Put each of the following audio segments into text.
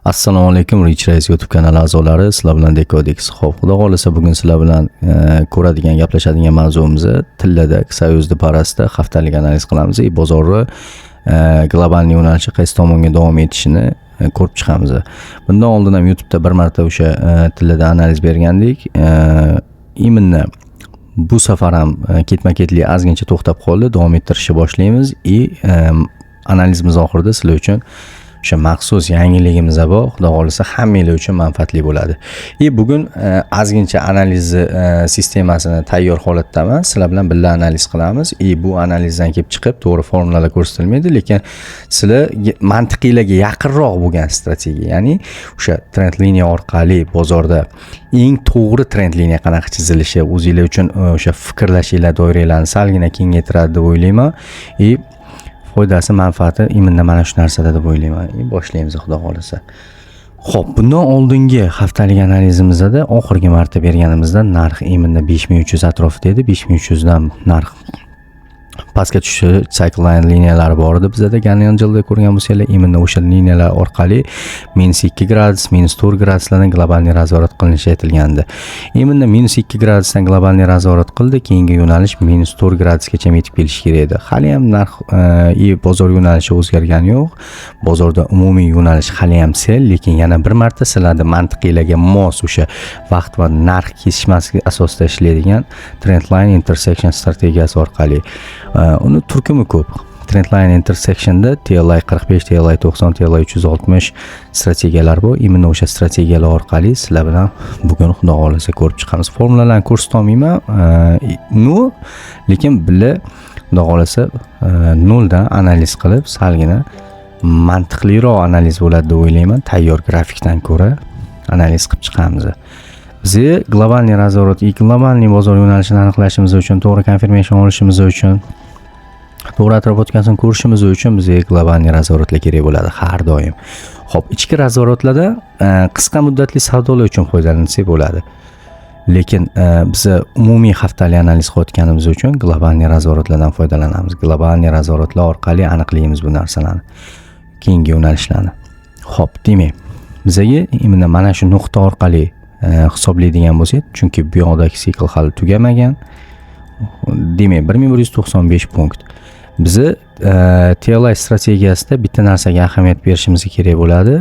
Assalomu alaykum, Rich Race YouTube kanali a'zolari, sizlar bilan Decodex. Xo'p, xudo xolasa bugun sizlar bilan ko'radigan, gaplashadigan mavzumiz tillada, soyuzda parasida haftalik analiz qilamiz. Bozorni global yo'nalishi qaysi tomonga davom etishini ko'rib chiqamiz. Bundan oldin ham YouTube'da bir marta o'sha tillada analiz bergandik. Именно bu safar ham ketma-ketlik ozgincha to'xtab qoldi. Davom ettirishni boshlaymiz. Analizimiz oxirida sizlar uchun o'sha maxsus yangiligimiz bor. Xudo xolasa hammanglar uchun manfaatli bo'ladi. Bugun ozgincha analiz sistemasini tayyor holatdaman. Sizlar bilan birga analiz qilamiz. Bu analizdan kelib chiqib to'g'ri formulalar ko'rsatilmaydi, lekin sizlar mantiqiylarga yaqinroq bo'lgan strategiya, ya'ni o'sha trend liniya orqali bozorda eng to'g'ri trend liniya qanaqa chizilishi o'zingizlar uchun o'sha fikrlashinglar doiralarni salgina kengaytiradi deb o'ylayman. Foydasi, manfaati imminda mana shu narsada deb o'ylayman. Boshlaymiz xudo xolasa. Xo'p, bundan oldingi haftalik analizimizda oxirgi marta berganimizda narx imminda 5300 atrofida edi. 5300 dan narx pastga tushishi cycle line liniyalari bor edi. Bizda Ganyanjilda ko'rgan bo'lsanglar, imminda o'sha liniyalar orqali -2 gradus, -4 graduslardan globalniy nazorat qilinishi aytilgandi. Imminda -2 gradusdan globalniy nazorat qildi, keyingi yo'nalish -4 gradusgacha yetib kelishi kerak edi. Hali ham narx bozor yo'nalishi o'zgargani yo'q. Bozorda umumiy yo'nalish hali ham sell, lekin yana bir marta sizlarda mantiqiylarga mos o'sha vaqt va narx kesishmasiga asosida ishlaydigan trendline intersection strategiyasi orqali uni turkumi ko'p. Trendline intersectionda TLI 45, TLI 90, TLI 360 strategiyalar bor. Imminda o'sha strategiyalar orqali sizlar bilan bugun xudo xolasa ko'rib chiqamiz. Formulalarni ko'rsata olmayman, lekin birga xudo xolasa noldan analiz qilib, salgina mantiqliroq analiz bo'ladi deb o'ylayman. Tayyor grafikdan ko'ra analiz qilib chiqamiz. Biz globalniy nazorat, globalniy bozor yo'nalishini aniqlashimiz uchun, to'g'ri confirmation olishimiz uchun, to'g'ri atrof o'tkazishini ko'rishimiz uchun bizga globalniy nazoratlar kerak bo'ladi har doim. Xo'p, ichki nazoratlarda qisqa muddatli savdolar uchun foydalansak bo'ladi. Lekin biz umumiy haftalik analiz qilayotganimiz uchun globalniy nazoratlardan foydalanamiz. Globalniy nazoratlar orqali aniqlaymiz bu narsalarni, keyingi yo'nalishlarni. Xo'p, demak, bizga imminda mana shu nuqta orqali hisoblaydigan bo'lsak, chunki bu yoqdagi sikl hali tugamagan. Demak, 1195 punkt. Bizi TLI strategiyasida bitta narsaga ahamiyat berishimiz kerak bo'ladi.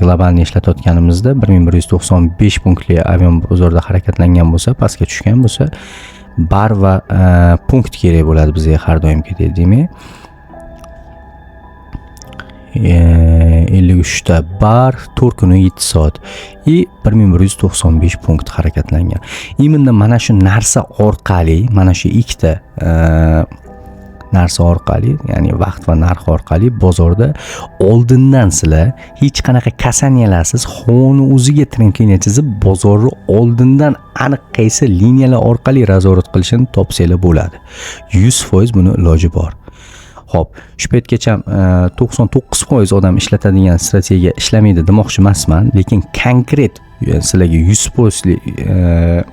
Globalni ishlatayotganimizda 1195 punktli avion bozorda harakatlangan bo'lsa, pastga tushgan bo'lsa, bar va punkt kerak bo'ladi bizga har doimgidek. Demak, 53 ta bar, 4 kun 7 soat 1195 punkt harakatlangan. Imminda mana shu narsa orqali, mana shu ikkita narsa orqali, ya'ni vaqt va narx orqali bozorda oldindan sizlar hech qanaqa kasaniyalarsiz xoni o'ziga trend liniya chizib, bozorni oldindan aniq qaysi liniyalar orqali nazorat qilishini topsanglar bo'ladi. 100% buni iloji bor. Xo'p, shu paytgacha 99% odam ishlatadigan strategiya ishlamaydi demoqchi emasman, lekin konkret sizlarga 100%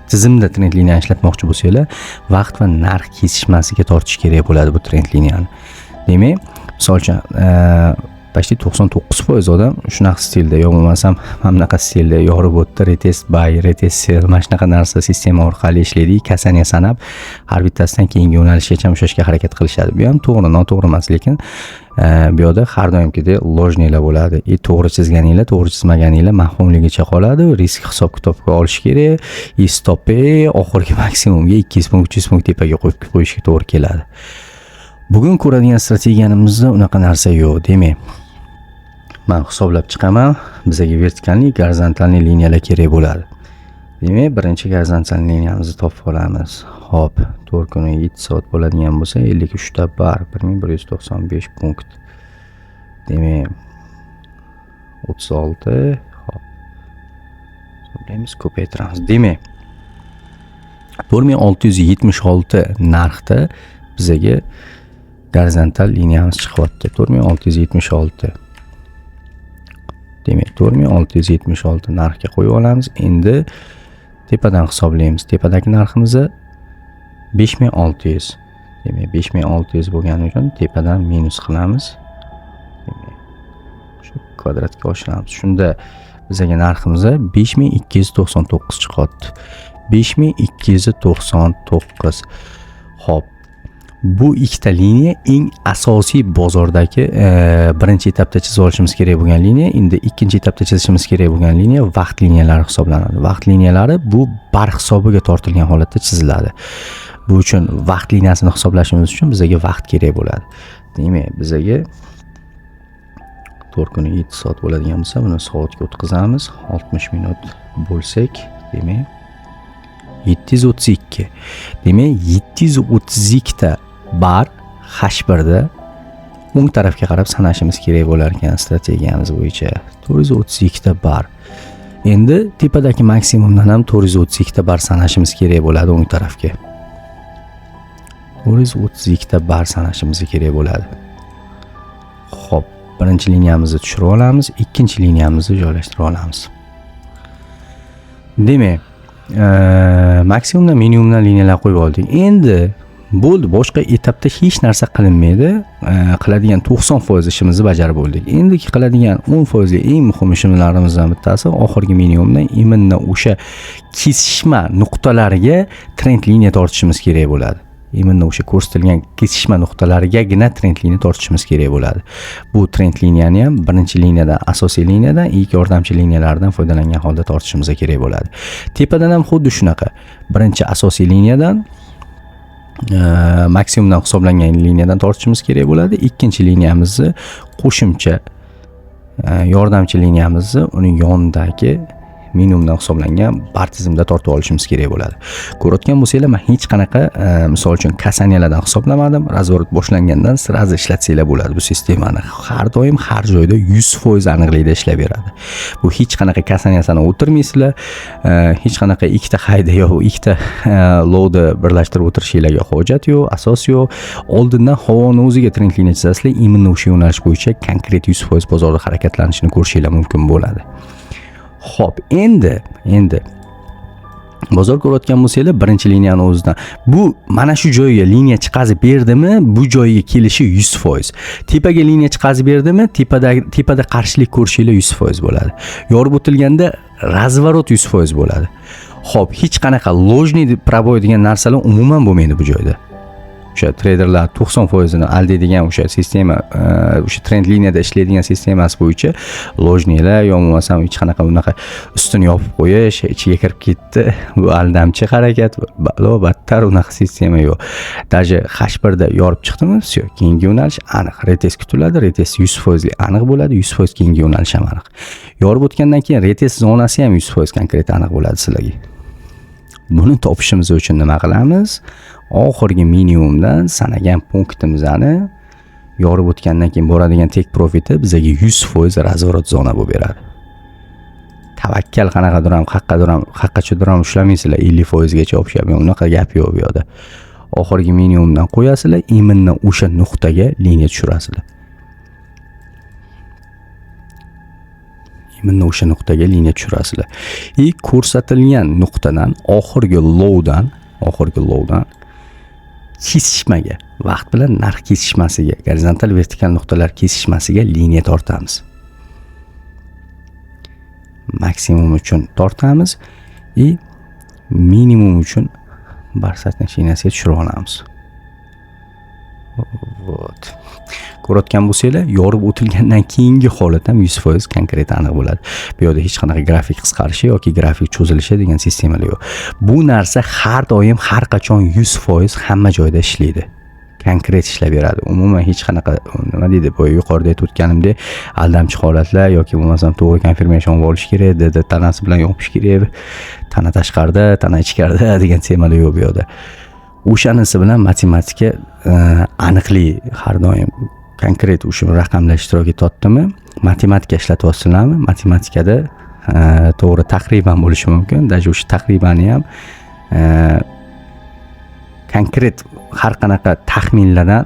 tizimda trend liniyani ishlatmoqchi bo'lsanglar, vaqt va narx kesishmasiga tortish kerak bo'ladi bu trend liniyani. Demak, misol uchun, почти 99% odam shunaqa stilda, yo bo'lmasam mana bunaqa stilda yorib o'tdi, retest buy, retest sell, mana shunaqa narsa sistema orqali ishlaydi, kasaniya sanab har bittasidan keyingi yo'nalishgacha o'shashga harakat qilishadi. Bu ham to'g'ri, noto'g'ri emas, lekin bu yerda har doimgidek lojnilar bo'ladi. To'g'ri chizganinglar, to'g'ri chizmaganinglar mahfumligicha qoladi. Risk hisob-kitobga olish kerak. Stop'i oxirgi maksimumga 200 punkt, 300 punkt tepaga qo'yib qo'yishga to'g'ri keladi. Bugun ko'radigan strategiyamizda unaqa narsa yo'q. Demak, men hisoblab chiqaman. Bizga vertikalniy, gorizontalniy liniyalar kerak bo'ladi. Demak, birinchi gorizontal liniyamizni topib olamiz. Hop, 4 kun 7 soat bo'ladigan bo'lsa, 53 ta bar, 1195 punkt. Demak, 36. Hop. Hisoblaymiz, ko'paytiramiz. Demak, 4676 narxda bizga gorizontal liniyamiz chiqyapti. 4676. Demak, 4676 narxga qo'yib olamiz. Endi tepadan hisoblaymiz. Tepadagi narximiz 5600. Demak, 5600 bo'lgani uchun tepadan minus qilamiz. Demak, shu kvadratga oshiramiz. Shunda bizga narximiz 5299 chiqadi. 5299. Xo'p. Bu ikkita liniya eng asosiy bozordagi birinchi etapda chizib olishimiz kerak bo'lgan liniya. Endi ikkinchi etapda chizishimiz kerak bo'lgan liniya vaqt liniyalari hisoblanadi. Vaqt liniyalari bu bar hisobiga tortilgan holatda chiziladi. Bu uchun vaqt liniyasini hisoblashimiz uchun bizga vaqt kerak bo'ladi. Demak, bizga 4 kuni 7 soat bo'ladigan bo'lsa, buni soatga o'tkazamiz. 60 minut bo'lsak, demak 732. Demak, 732 ta bar H1 da o'ng tarafga qarab sanashimiz kerak bo'lar ekan strategiyamiz bo'yicha. 432 ta bar. Endi tepadagi maksimumdan ham 432 ta bar sanashimiz kerak bo'ladi o'ng tarafga. 432 ta bar sanashimiz kerak bo'ladi. Xo'p, birinchi liniyamizni tushirib olamiz, ikkinchi liniyamizni joylashtirib olamiz. Demak, maksimumdan minimumdan liniyalar qo'yib oldik. Endi bo'ldi, boshqa etapda hech narsa qilinmaydi. Qiladigan 90% ishimizni bajarib bo'ldik. Endi qiladigan 10% eng muhim ishlarimizdan bittasi oxirgi minimumdan imminni o'sha kesishma nuqtalariga trend liniya tortishimiz kerak bo'ladi. Imminni o'sha ko'rsatilgan kesishma nuqtalarigagina trend liniya tortishimiz kerak bo'ladi. Bu trend liniyani ham birinchi liniyadan, asosiy liniyadan, ilk yordamchi liniyalardan foydalangan holda tortishimiz kerak bo'ladi. Tepadan ham xuddi shunaqa. Birinchi asosiy liniyadan maksimumdan hisoblangan liniyadan tortishimiz kerak bo'ladi. Ikkinchi liniyamizni qo'shimcha yordamchi liniyamizni uning yonidagi minimumdan hisoblangan bar tizimda tortib olishimiz kerak bo'ladi. Ko'rayotgan bo'lsanglar, men hech qanaqa misol uchun kasaniyalardan hisoblamadim. Razvorot boshlangandan sirazi ishlatsanglar bo'ladi bu sistemani. Har doim har joyda 100% aniqlikda ishlab beradi. Bu hech qanaqa kasaniyasini o'tirmaysizlar, hech qanaqa ikkita hayda yo ikkita lowni birlashtirib o'tirishinglarga hojat yo'q, asos yo'q. Oldindan havoni o'ziga trend liniya chizasizlar, imminni o'sha yo'nalish bo'yicha konkret 100% bozorda harakatlanishini ko'rishinglar mumkin bo'ladi. Xo'p, endi bozor ko'rayotgan bo'lsanglar, birinchi liniyani o'zidan bu mana shu joyga liniya chiqazib berdimi, bu joyga kelishi 100%. Tepaga liniya chiqazib berdimi, tepada qarshilik ko'rishinglar 100% bo'ladi. Yorib o'tilganda razvorot 100% bo'ladi. Xo'p, hech qanaqa ложный пробой degan narsalar umuman bo'lmaydi bu joyda. O'sha traderlar 90% ni aldaydigan o'sha sistema, o'sha trend liniyada ishlaydigan sistemasi bo'yicha ложныйlar yo bo'lmasam hech qanaqa bunaqa ustini yopib qo'yish, ichiga kirib ketdi. Bu aldamchi harakat, battar unaqa sistema yo'q. Даже H1 da yorib chiqdimi, все, keyingi yo'nalish aniq. Retest kutiladi, retest 100% aniq bo'ladi, 100% keyingi yo'nalish ham aniq. Yorib o'tgandan keyin retest zonasi ham 100% konkret aniq bo'ladi sizlarga. Buni topishimiz uchun nima qilamiz? Oxirgi minimumdan sanagan punktimizni yorib o'tgandan keyin boradigan tek profiti bizga 100% razvorot zona bo'lib beradi. Tavakkal qanaqadir ham, haqqachadir ham ushlamaysizlar, 50% gacha olishib, unaqa gap yo'q bu yerda. Oxirgi minimumdan qo'yasizlar, imminni o'sha nuqtaga liniya tushirasizlar. Imminni o'sha nuqtaga liniya tushirasizlar. Ko'rsatilgan nuqtadan oxirgi lowdan kesishmaga, vaqt bilan narx kesishmasiga, gorizontal vertikal nuqtalar kesishmasiga liniya tortamiz. Maksimum uchun tortamiz va minimum uchun barsatning shinasiga tushirib olamiz. Вот. Ko'rayotgan bo'lsanglar, yorib o'tilgandan keyingi holat ham 100% konkret aniq bo'ladi. Bu yerda hech qanaqa grafik qisqarishi yoki grafik cho'zilishi degan sistemalar yo'q. Bu narsa har doim, har qachon 100% hamma joyda ishlaydi. Konkret ishlab beradi. Umuman hech qanaqa nima deydi, bu yuqorida aytib o'tganimdek aldamchi holatlar yoki bo'lmasam to'g'ri confirmation olish kerak, dedi tanasi bilan yopish kerak, tana tashqarida, tana ichkarida degan temalar yo'q bu yerda. O'shanisi bilan matematika aniqlik har doim konkret o'sha raqamlar ishtirok etayotdimi, matematika ishlatyapsizlarmi? Matematikada to'g'ri taqriban bo'lishi mumkin. Даже o'sha taqribani ham konkret har qanaqa taxminlardan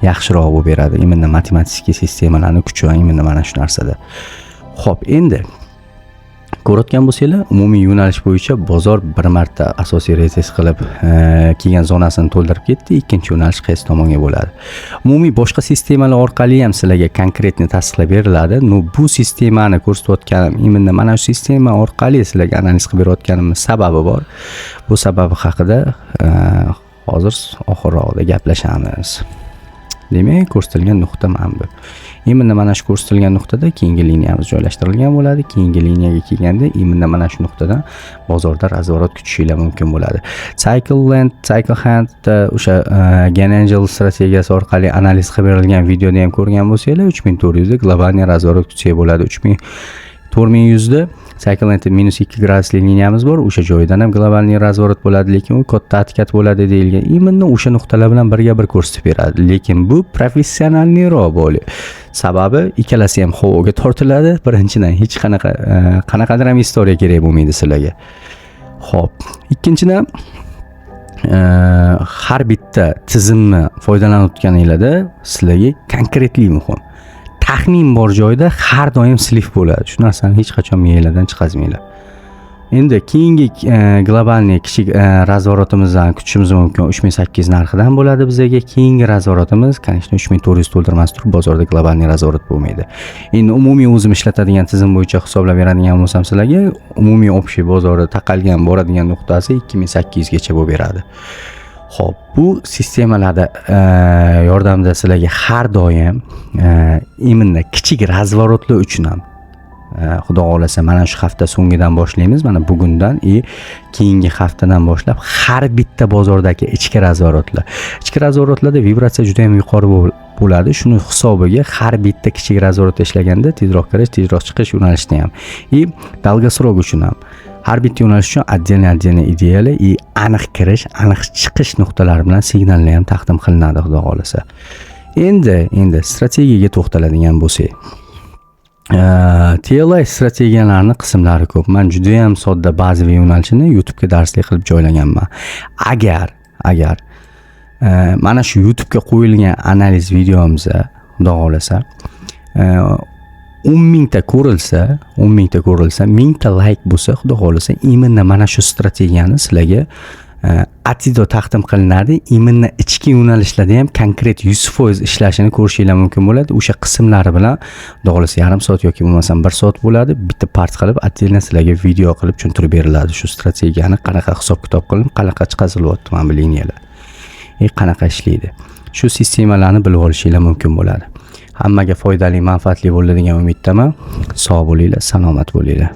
yaxshiroq bo'lib beradi. Imminni matematik sistemalarning kuchi va imminni mana shu narsada. Xo'p, endi ko'rayotgan bo'lsanglar, umumiy yo'nalish bo'yicha bozor bir marta asosiy retest qilib kelgan zonasini to'ldirib ketdi. Ikkinchi yo'nalish qaysi tomonga bo'ladi? Umumiy boshqa sistemalar orqali ham sizlarga konkretni tasdiqlab beriladi. Bu sistemani ko'rsatayotganim, imенно mana shu sistema orqali sizlarga analiz qilib berayotganimiz sababi bor. Bu sababi haqida hozir oxirroqda gaplashamiz. Demak, ko'rsatilgan nuqta mana bu. Imенно mana shu ko'rsatilgan nuqtada keyingi liniyamiz joylashtirilgan bo'ladi. Keyingi liniyaga kelganda imенно mana shu nuqtadan bozorda razvorot kutishingiz mumkin bo'ladi. Cycle Hand o'sha Gain Angel strategiyasi orqali analiz qilib berilgan videoda ham ko'rgan bo'lsanglar, 3400 da globalniy razvorot kutsa bo'ladi. 4100 da Cycle Hand -2 gradusli liniyamiz bor. O'sha joydan ham globalniy razvorot bo'ladi, lekin u katta atkat bo'ladi deyilgan. Imенно o'sha nuqtalar bilan birga bir ko'rsatib beradi. Lekin bu professionalniroq bo'ladi. Sababi ikkalasi ham havoga tortiladi. Birinchidan hech qanaqadir ham istoriya kerak bo'lmaydi sizlarga. Xo'p, ikkinchidan har bitta tizimni foydalanayotganinglarda sizlarga konkretlik muhim. Taxmin bor joyda har doim slif bo'ladi. Shu narsani hech qachon miyanglardan chiqazmanglar. Endi keyingi globalniy kichik razvorotimizdan kutishimiz mumkin 3800 narxidan bo'ladi bizga. Keyingi razvorotimiz, конечно, 3400 to'ldirmas turib bozorda globalniy razvorot bo'lmaydi. Endi umumiy o'zim ishlatadigan tizim bo'yicha hisoblab beradigan bo'lsam sizlarga, umumiy общий bozorda taqalgan boradigan nuqtasi 2800 gacha bo'lib beradi. Xo'p, bu sistemalarda yordamida sizlarga har doim imенно kichik razvorotlar uchun ham xudo xolasa mana shu hafta so'ngidan boshlaymiz. Mana bugundan keyingi haftadan boshlab har bitta bozordagi ichki razvorotlarda vibratsiya juda ham yuqori bo'ladi. Shuni hisobiga har bitta kichik razvorot ishlaganda tezroq kirish, tezroq chiqish yo'nalishida ham dalgasrok uchun ham har bitta yo'nalish uchun отдельно ideali aniq kirish, aniq chiqish nuqtalari bilan signallar ham taqdim qilinadi xudo xolasa. Endi strategiyaga to'xtaladigan bo'lsak, TLI strategiyalarning qismlari ko'p. Men juda ham sodda bazaviy yo'nalishini YouTube ga darslik qilib joylaganman. Agar mana shu YouTube ga qo'yilgan analiz videomizda xudo xolasa 10 mingta ko'rilsa, 1000 ta like bo'lsa, xudo xolasa, imенно mana shu strategiyani sizlarga atido taqdim qilinadi. Imенно ichki yo'nalishlarda ham konkret 100% ishlashini ko'rishingiz mumkin bo'ladi. O'sha qismlari bilan xudo xolasa yarim soat yoki bo'lmasam 1 soat bo'ladi. Bitta part qilib отдельно sizlarga video qilib tushuntirib beriladi. Shu strategiyani qanaqa hisob-kitob qilinib, qanaqa chiqazilyapti mana bu liniyalar. Qanaqa ishlaydi. Shu sistemalarni bilib olishingiz mumkin bo'ladi. Hammaga foydali, manfaatli bo'ladi degan umiddaman. Sog' bo'linglar, salomat bo'linglar.